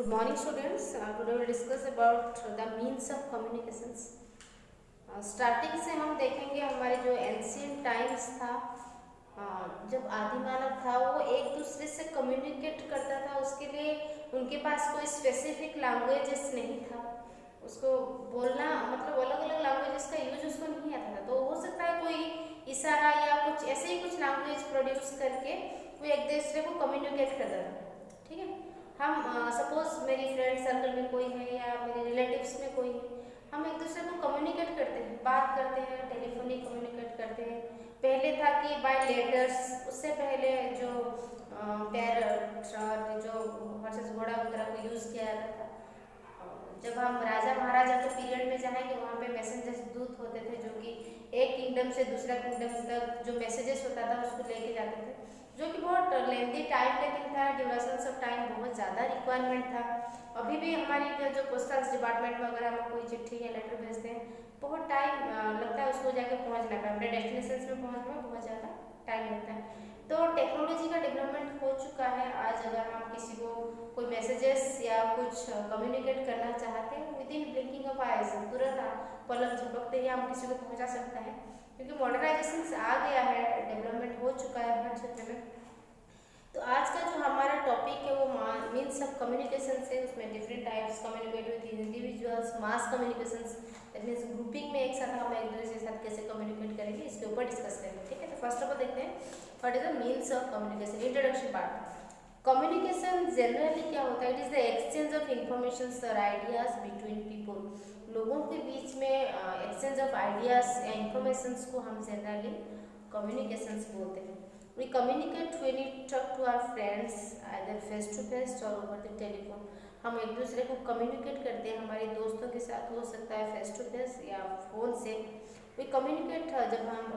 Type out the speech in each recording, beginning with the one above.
Good morning, students. Today we'll discuss about the means of communications. Starting से हम देखेंगे हमारे जो एंशियंट टाइम्स था, जब आदि मानव था वो एक दूसरे से कम्युनिकेट करता था। उसके लिए उनके पास कोई स्पेसिफिक लैंग्वेजेस नहीं था। उसको बोलना मतलब अलग अलग लैंग्वेजेस का यूज उसको नहीं आता था। तो हो सकता है कोई इशारा या कुछ ऐसे ही कुछ लैंग्वेज प्रोड्यूस करके वो एक दूसरे को कम्युनिकेट करता था। ठीक है, हम सपोज मेरी फ्रेंड सर्कल में कोई है या मेरे रिलेटिव्स में कोई है, हम एक दूसरे को कम्युनिकेट करते हैं, बात करते हैं, टेलीफोनिक कम्युनिकेट करते हैं। पहले था कि बाय लेटर्स, उससे पहले जो पैरट और जो हॉर्सेस घोड़ा वगैरह को यूज़ किया जाता था। जब हम राजा महाराजा के पीरियड में जाएंगे वहाँ पे मैसेंजर्स दूत होते थे जो कि एक किंगडम से दूसरा किंगडम तक जो मैसेजेस होता था उसको लेके जाते थे, जो कि बहुत लेंथी टाइम टेकिंग था। ड्यूरेशन ऑफ टाइम बहुत ज़्यादा रिक्वायरमेंट था। अभी भी हमारी जो पोस्टल डिपार्टमेंट में अगर हम कोई चिट्ठी या लेटर भेजते हैं बहुत टाइम लगता है उसको जाके पहुँचने में, अपने डेस्टिनेशन में पहुँचने में बहुत ज़्यादा टाइम लगता है। तो टेक्नोलॉजी का डेवलपमेंट हो चुका है। आज अगर हम किसी को कोई मैसेजेस या कुछ कम्युनिकेट करना चाहते हैं with in blinking of eyes, तुरंत पलक झपकते ही हम किसी को पहुंचा सकते हैं, क्योंकि मॉडर्नाइजेशन आ गया है, डेवलपमेंट हो चुका है हर क्षेत्र में। तो आज का जो हमारा टॉपिक है वो मीन्स ऑफ कम्युनिकेशन से, उसमें different types communicate with individuals, mass communication, that means grouping में एक साथ हम एक दूसरे के साथ कैसे कम्युनिकेट करेंगे इसके ऊपर डिस्कस करेंगे। ठीक है, तो फर्स्ट ऑफ ऑल देखते हैं what is the means of communication. Introduction part. Communication generally क्या होता है? It is the exchange of information और आइडियाज बिटवीन पीपल। लोगों के बीच में एक्सचेंज ऑफ आइडियाज या इंफॉर्मेशन को हम जनरली कम्युनिकेशन बोलते हैं। We communicate when we talk to our friends either face to face or over the telephone. हम एक दूसरे को कम्युनिकेट करते हैं, हमारे दोस्तों के साथ हो सकता है फेस टू फेस या फोन से। वी कम्युनिकेट जब हम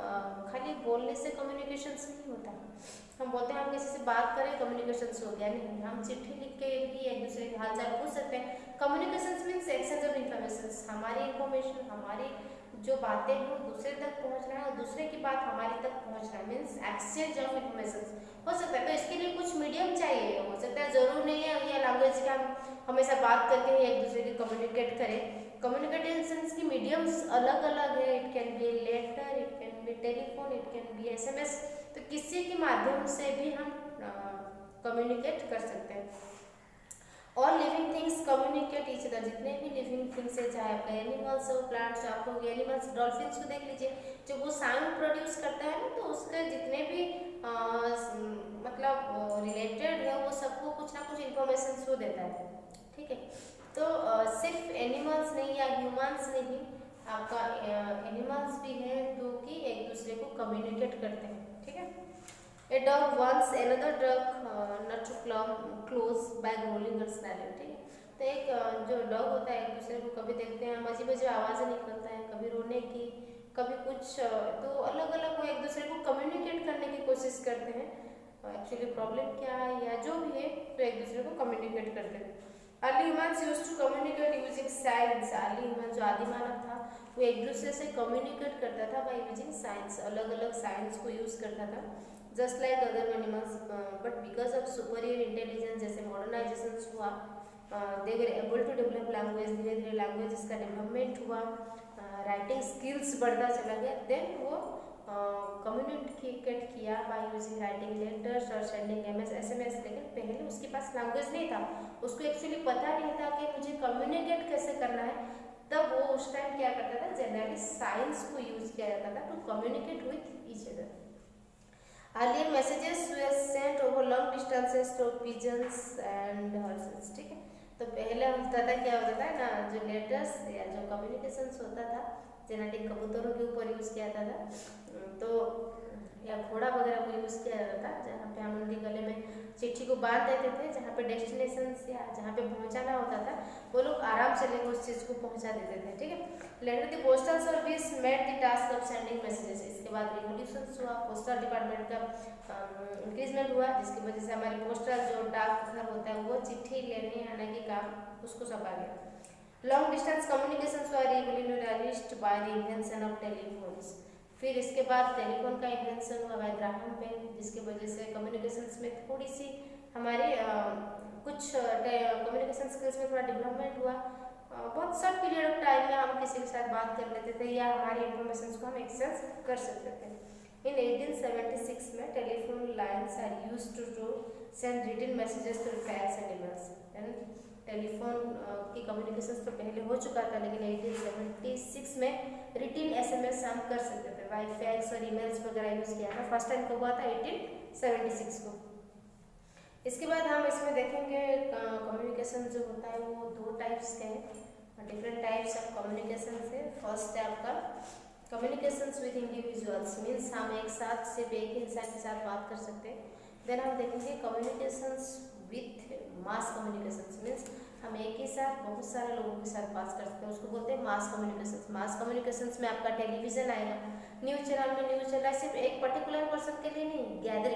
खाली बोलने से कम्युनिकेशन नहीं होता। हम बोलते हैं हम किसी से बात करें कम्युनिकेशन हो गया, नहीं। हम चिट्ठी लिख के भी एक दूसरे के हाल चाल पूछ सकते हैं। Communication means exchange of information, हमारी इंफॉर्मेशन, हमारी जो बातें हैं दूसरे तक पहुंचना है और दूसरे की बात हमारी तक पहुंचना है, मीन्स एक्सचेंज ऑफ इन्फॉर्मेशन हो सकता है। तो इसके लिए कुछ मीडियम चाहिए, हो सकता है जरूर नहीं है ये लैंग्वेज के हम हमेशा बात करके ही एक दूसरे की कम्युनिकेट करें। कम्युनिकेशन की मीडियम्स अलग अलग है। It can be letter, it can be telephone, it can be SMS. तो किसी के माध्यम से भी हम कम्युनिकेट कर सकते हैं। All living things communicate each other. जितने भी लिविंग थिंग्स है, चाहे आपका एनिमल्स हो, प्लांट्स हो, आपको एनिमल्स डॉल्फिन्स को देख लीजिए, जब वो साउंड प्रोड्यूस करता है ना तो उसके जितने भी मतलब रिलेटेड है वो सबको कुछ ना कुछ इंफॉर्मेशन शो देता है। ठीक है, तो सिर्फ एनिमल्स नहीं या ह्यूमंस नहीं, आपका एनिमल्स भी हैं जो कि एक दूसरे को कम्युनिकेट करते हैं। ठीक है, A dog wants another dog not to come close by growling or snarling. ठीक है, तो एक जो डॉग होता है एक दूसरे को कभी देखते हैं हम अजीब अजीब आवाज़ें निकलता है, कभी रोने की, कभी कुछ, तो अलग अलग वो एक दूसरे को कम्युनिकेट करने की कोशिश करते हैं। एक्चुअली प्रॉब्लम क्या है या जो भी है तो एक दूसरे को कम्युनिकेट करते हैं। Early humans used to communicate using signs. Early human जो आदि मानव था वो एक दूसरे से कम्युनिकेट करता था बाय यूजिंग साइंस, अलग अलग साइंस को यूज़ करता था just like other animals. But because of superior intelligence, जैसे मॉडर्नाइजेशन हुआ, they were able to develop language, धीरे धीरे लैंग्वेजेस का डेवलपमेंट हुआ, राइटिंग स्किल्स बढ़ता चला गया, देन वो कम्युनिकेट किया बाय यूजिंग राइटिंग लेटर्स और सेंडिंग एसएमएस। लेकिन पहले उसके पास लैंग्वेज नहीं था, उसको एक्चुअली पता नहीं था कि मुझे कम्युनिकेट कैसे करना है। तब वो उस टाइम क्या करता था, जनरली साइंस को यूज किया जाता था to communicate with each other. Earlier messages were sent over long distances through pigeons and horses. ठीक है, तो पहले होता था क्या होता था ना, जो लेटर्स या जो कम्युनिकेशन होता था जेनेटिक कबूतरों के ऊपर यूज़ किया जाता था, तो या घोड़ा वगैरह को यूज़ किया जाता था, जहाँ पे हम उनके गले में चिट्ठी को बांध देते थे, जहाँ पे डेस्टिनेशन या जहाँ पे पहुँचाना होता था वो लोग आराम से लेकर उस चीज़ को पहुँचा देते थे। ठीक है, letter the postal service made the task of sending messages. इसके बाद रिवोल्यूशन हुआ, पोस्टल डिपार्टमेंट का इंक्रीजमेंट हुआ, जिसकी वजह से हमारी पोस्टल जो डाक घर होता है वो चिट्ठी लेने आने के काम उसको सौंपा गया। लॉन्ग डिस्टेंस कम्युनिकेशन हुआ revolutionized by the invention of telephones. फिर इसके बाद टेलीफोन का इन्वेंशन हुआ बाय ग्राहम बेल, जिसकी वजह से कम्युनिकेशन में थोड़ी सी हमारी कुछ कम्युनिकेशन स्किल्स में थोड़ा डेवलपमेंट हुआ। बहुत शॉर्ट पीरियड ऑफ टाइम में हम किसी के साथ बात कर लेते थे या हमारी इंफॉर्मेशन को हम एक्सचेंज कर सकते थे। इन 1876 में telephone lines are used to send written messages through fax and emails. Telephone की कम्युनिकेशन तो पहले हो चुका था, लेकिन 1876 में रिटन SMS हम कर सकते थे बाई फैक्स और ईमेल्स वगैरह यूज़ किया था। फर्स्ट टाइम कब हुआ था? 1876 को। इसके बाद हम इसमें देखेंगे कम्युनिकेशन जो होता है वो दो टाइप्स के हैं, डिफरेंट टाइप्स ऑफ कम्युनिकेशन से। फर्स्ट है आपका कम्युनिकेशंस विद इंडिविजुअल्स, मीन्स हम एक साथ सिर्फ एक इंसान के साथ बात कर सकते हैं। देन हम देखेंगे communications with mass communications, means हम एक ही साथ बहुत सारे लोगों के साथ बात कर सकते हैं, उसको बोलते हैं मास कम्युनिकेशंस। मास कम्युनिकेशंस में आपका टेलीविजन आएगा, न्यूज चैनल में न्यूज चल रहा है, सिर्फ एक पर्टिकुलर पर्सन के लिए नहीं, गैदर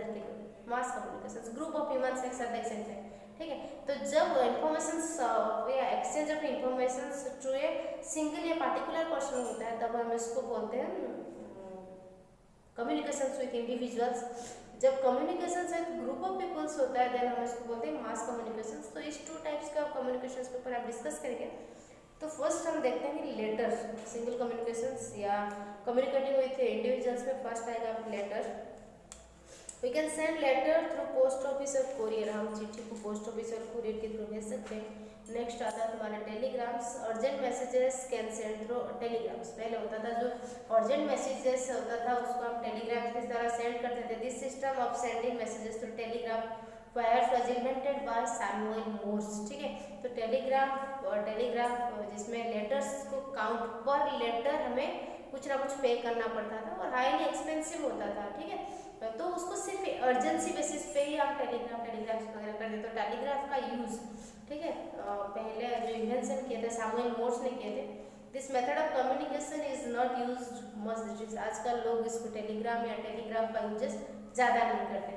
के लिए मास कम्युनिकेशंस, ग्रुप ऑफ ह्यूमंस एक साथ देख सकते हैं। ठीक है, तो जब इंफॉर्मेशन या exchange of information through a single या पार्टिकुलर पर्सन होता है, तब हम इसको बोलते हैं कम्युनिकेशंस विथ इंडिविजुअल्स। जब communication with group of peoples होता है, देन हम इसको बोलते हैं मास कम्युनिकेशंस। तो इस टू टाइप्स का कम्युनिकेशंस के ऊपर आप डिस्कस करेंगे। तो फर्स्ट हम देखते हैं लेटर, सिंगल कम्युनिकेशंस या कम्युनिकेटिंग विथ इंडिविजुअल्स में फर्स्ट आएगा letter. We can send letter through post office और कोरियर, हम चिट्ठी को पोस्ट ऑफिस और कोरियर के थ्रू भेज सकते हैं। नेक्स्ट आता है तुम्हारा telegrams, urgent messages can send through telegrams. पहले होता था जो अर्जेंट मैसेजेस होता था उसको हम टेलीग्राम्स की तरह सेंड करते थे। This system of sending messages through telegram was invented by Samuel Morse. ठीक है, तो टेलीग्राफ जिसमें लेटर्स को काउंट पर लेटर हमें कुछ ना कुछ पे करना पड़ता था और हाईली एक्सपेंसिव होता था। ठीक है, तो उसको सिर्फ अर्जेंसी बेसिस पे ही आप टेलीग्राफ वगैरह करते। तो टेलीग्राफ का यूज, ठीक है, पहले जो इन्वेंशन किए थे सैमुअल मोर्स ने किए थे। This method of communication is not used much. आजकल लोग इसको टेलीग्राम या टेलीग्राफ का यूजेस ज़्यादा नहीं करते।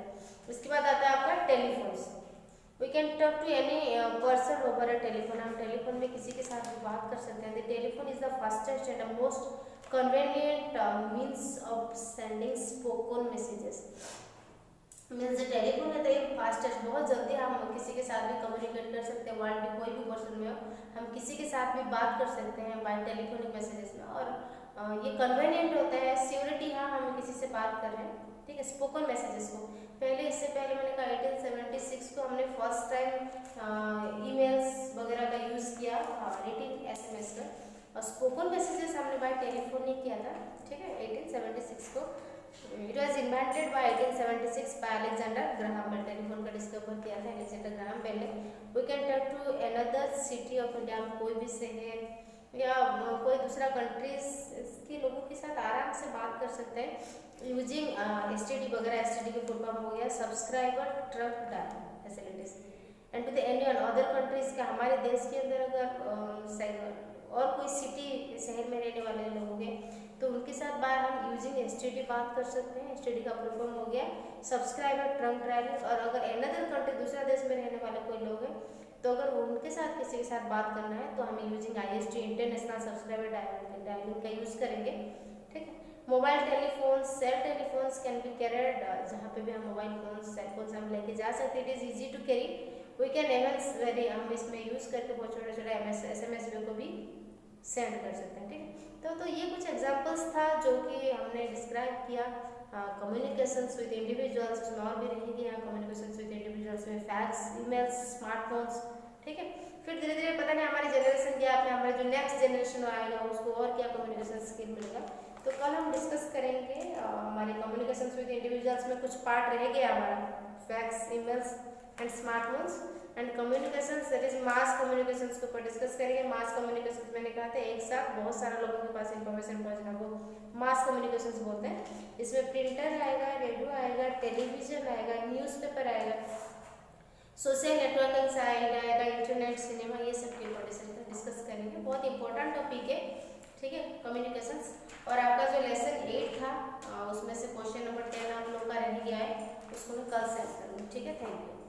उसके बाद आता है आपका telephones. We can talk to any person over a telephone, हम टेलीफोन में किसी के साथ भी बात कर सकते हैं। The telephone is the fastest and the most convenient means of sending spoken messages। Means telephone है तो ये फास्टेस्ट, बहुत जल्दी हम किसी के साथ भी कम्युनिकेट कर सकते हैं। वर्ल्ड में कोई भी पर्सन में हो, हम किसी के साथ भी बात कर सकते हैं बाय टेलीफोनिक मैसेजेस में। और ये कन्वीनियंट होता है, सिक्योरिटी, हाँ हम किसी से बात कर रहे हैं। ठीक है, स्पोकन मैसेजेस को इससे पहले मैंने कहा 1876 को हमने फर्स्ट टाइम ईमेल्स वगैरह का यूज़ किया, रिटन SMS का, और स्पोकन मैसेजेस हमने बाय टेलीफोन ही किया था। ठीक है, 1876 को। It was invented by 1876 by Alexander Graham Bell. Telephone का डिस्कवर किया था अलेक्जेंडर ग्राहम बेल ने। We can talk to another city of India, हम कोई भी शहर या कोई दूसरा कंट्रीज के लोगों के साथ आराम से बात कर सकते हैं यूजिंग STD वगैरह। STD के फुल फॉर्म हो गया subscriber truck data facilities. And to the any other countries का, हमारे देश के अंदर अगर और कोई सिटी शहर में रहने वाले लोग हैं तो उनके साथ बार हम यूजिंग STD बात कर सकते हैं। STD का फुल फॉर्म हो गया सब्सक्राइबर ट्रंक ड्राइविंग। और अगर अनदर कंट्री, दूसरा देश में रहने वाले कोई लोग हैं तो अगर उनके साथ किसी के साथ बात करना है तो हमें using ISD international subscriber dialling का यूज़ करेंगे। ठीक है, mobile telephone, cell telephones can be carried, जहाँ पे भी हम मोबाइल फोन सेल फोन हम लेके जा सकते हैं। It is easy to carry. We can हम इसमें यूज़ करके बहुत छोटे छोटे SMS को भी सेंड कर सकते हैं। ठीक है, तो ये कुछ एग्जांपल्स था जो कि हमने डिस्क्राइब किया कम्युनिकेशंस विद इंडिविजुअल्स। उसमें और भी रहेंगे यहाँ कम्युनिकेशंस विद इंडिविजुअल्स में फैक्स, ईमेल्स, स्मार्टफोन्स। ठीक है, फिर धीरे धीरे पता नहीं हमारी जनरेशन क्या है, हमारे जो नेक्स्ट जनरेशन आएगा उसको और क्या कम्युनिकेशन स्किल मिलेगा। तो कल हम डिस्कस करेंगे हमारे कम्युनिकेशंस विद इंडिविजुअल्स में कुछ पार्ट रह गया हमारा fax, emails and smartphones and communications, that is mass communications के ऊपर डिस्कस करेंगे। मास कम्युनिकेशंस मैंने कहा था एक साथ बहुत सारे लोगों के पास इंफॉर्मेशन पहुंचना को मास कम्युनिकेशंस बोलते हैं। इसमें प्रिंटर आएगा, रेडियो आएगा, टेलीविजन आएगा, न्यूज़पेपर आएगा, सोशल नेटवर्किंग साइट आएगा, इंटरनेट, सिनेमा, ये सब के ऊपर डिस्कस करेंगे। बहुत इंपॉर्टेंट टॉपिक है। ठीक है, कम्युनिकेशंस। और आपका जो लेसन 8 था उसमें से क्वेश्चन नंबर 10 आप लोग का रह गया है, उसको मैं कल सेंड करूँगी। ठीक है, थैंक यू।